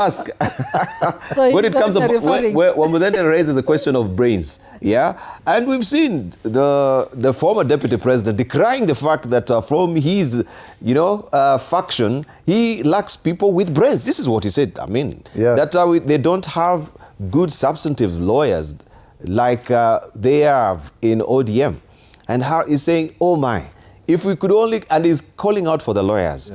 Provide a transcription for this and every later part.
ask. So when it comes to when then raises a question of brains, yeah, and we've seen the former deputy president decrying the fact that from his, faction, he lacks people with brains. This is what he said. I mean, that they don't have good substantive lawyers like they have in ODM, and how he's saying, oh my. If we could only, and he's calling out for the lawyers,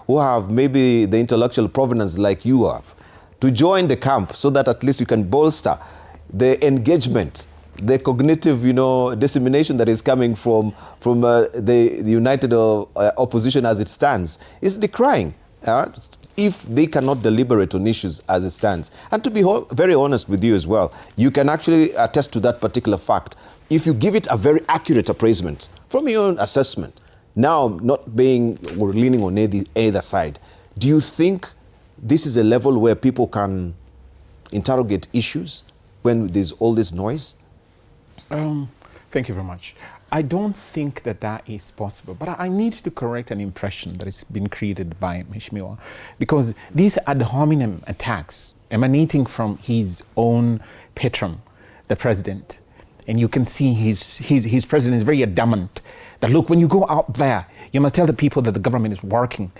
who have maybe the intellectual provenance like you have, to join the camp so that at least you can bolster the engagement, the cognitive, dissemination that is coming from the united opposition as it stands, is decrying if they cannot deliberate on issues as it stands. And to be very honest with you as well, you can actually attest to that particular fact if you give it a very accurate appraisement from your own assessment, now not being or leaning on either side. Do you think this is a level where people can interrogate issues when there's all this noise? Thank you very much. I don't think that is possible, but I need to correct an impression that has been created by Mheshimiwa, because these ad hominem attacks emanating from his own patron, the president, and you can see his president is very adamant that, look, when you go out there, you must tell the people that the government is working.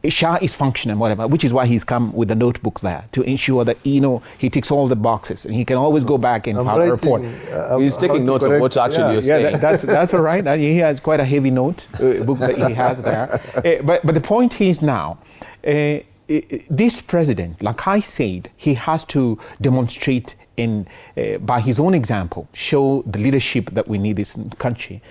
SHA is functioning, whatever, which is why he's come with a notebook there to ensure that, he ticks all the boxes and he can always go back and file a report. He's taking note of what actually you're saying. That's all right. He has quite a heavy book that he has there. But the point is now, this president, like I said, he has to demonstrate by his own example, show the leadership that we need in this country.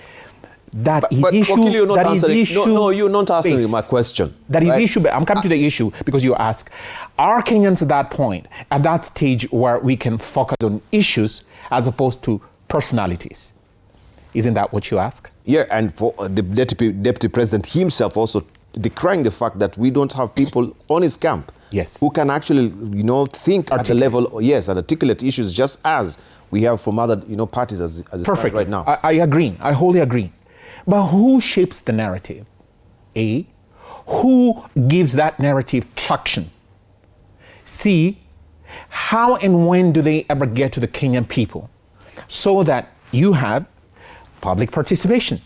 But Wakili, you're not answering my question. That is issue. I'm coming to the issue because you ask, are Kenyans at that point, at that stage where we can focus on issues as opposed to personalities? Isn't that what you ask? Yeah, and for the deputy president himself also decrying the fact that we don't have people on his camp who can actually, think at the level, and articulate issues just as we have from other, parties as it stands right now. I agree. I wholly agree. But who shapes the narrative? A, who gives that narrative traction? C, how and when do they ever get to the Kenyan people so that you have public participation?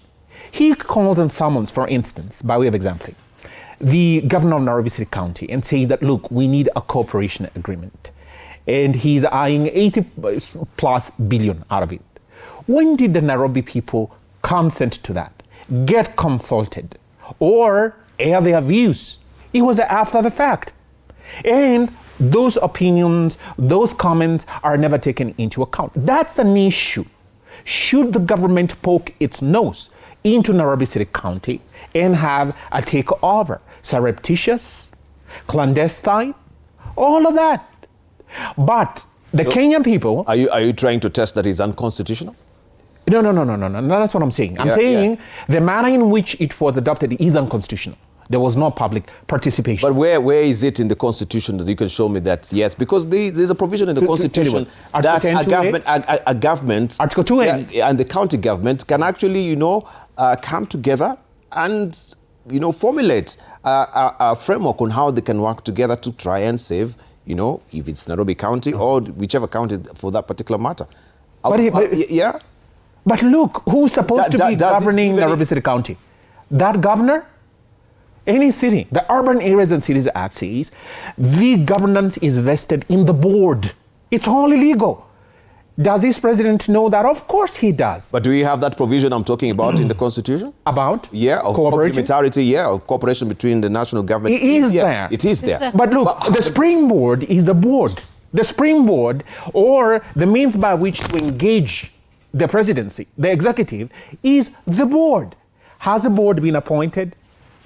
He calls on summons, for instance, by way of example, the governor of Nairobi City County and says that, look, we need a cooperation agreement. And he's eyeing 80 plus billion out of it. When did the Nairobi people consent to that, get consulted, or air their views? It was after the fact. And those opinions, those comments are never taken into account. That's an issue. Should the government poke its nose into Nairobi City County and have a takeover, surreptitious, clandestine, all of that? But the Kenyan people... Are you trying to test that it's unconstitutional? No, that's what I'm saying. I'm saying the manner in which it was adopted is unconstitutional. There was no public participation. But where is it in the Constitution that you can show me that, yes? Because there's a provision in the Constitution that a government, Article 2 and the county government can actually, come together and, formulate a framework on how they can work together to try and save, if it's Nairobi County or whichever county for that particular matter. But look, who's supposed to be governing Nairobi City County? That governor? Any city. The Urban Areas and Cities Act says the governance is vested in the board. It's all illegal. Does this president know that? Of course he does. But do we have that provision I'm talking about in the Constitution? About? Yeah, of complementarity, of cooperation between the national government. It is there. It is there. But look, the springboard is the board. The springboard, or the means by which to engage the presidency, the executive, is the board. Has the board been appointed?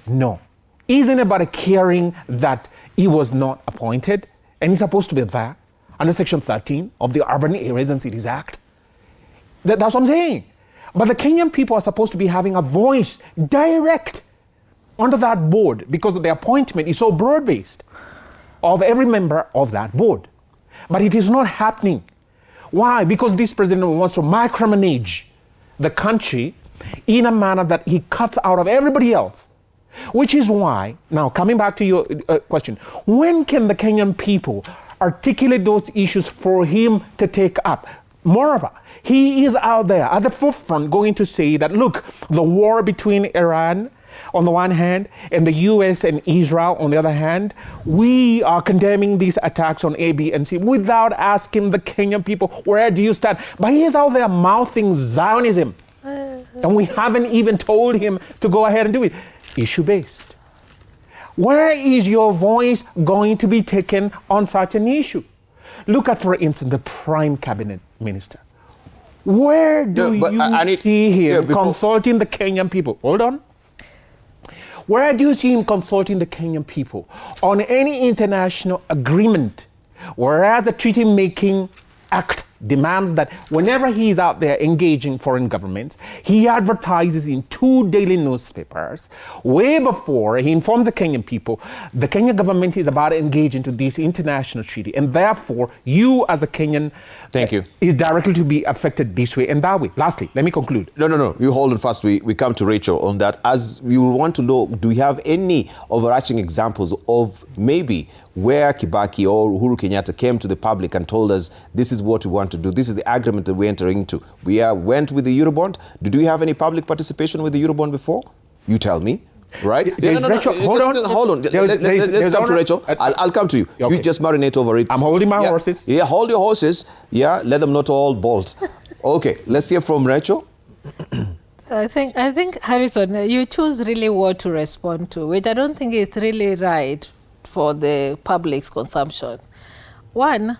No. Is anybody caring that he was not appointed and he's supposed to be there under Section 13 of the Urban Areas and Cities Act? That's what I'm saying. But the Kenyan people are supposed to be having a voice direct under that board because the appointment is so broad-based of every member of that board. But it is not happening. Why? Because this president wants to micromanage the country in a manner that he cuts out of everybody else. Which is why, now coming back to your question, when can the Kenyan people articulate those issues for him to take up? Moreover, he is out there at the forefront going to say that, look, the war between Iran on the one hand and the US and Israel on the other hand, we are condemning these attacks on A, B, and C without asking the Kenyan people, where do you stand? But he is out there mouthing Zionism. And we haven't even told him to go ahead and do it. Issue-based. Where is your voice going to be taken on such an issue? Look at, for instance, the Prime Cabinet Minister. Where do you see him consulting the Kenyan people? Hold on. Where do you see him consulting the Kenyan people on any international agreement? Whereas the Treaty-Making Act demands that whenever he is out there engaging foreign governments, he advertises in 2 daily newspapers way before he informs the Kenyan people the Kenyan government is about to engage into this international treaty, and therefore you as a Kenyan is directly to be affected this way and that way. Lastly, let me conclude. No. You hold on first. We come to Rachel on that. As we want to know, do we have any overarching examples of maybe where Kibaki or Uhuru Kenyatta came to the public and told us, this is what we want to do, this is the agreement that we're entering into? We went with the Eurobond. Did we have any public participation with the Eurobond before? You tell me. Right? Rachel, hold on. Let's come to Rachel. I'll come to you. Okay. You just marinate over it. I'm holding my horses. Yeah, hold your horses. Yeah, let them not all bolt. Okay, let's hear from Rachel. I think Harrison, you choose really what to respond to, which I don't think is really right for the public's consumption. One,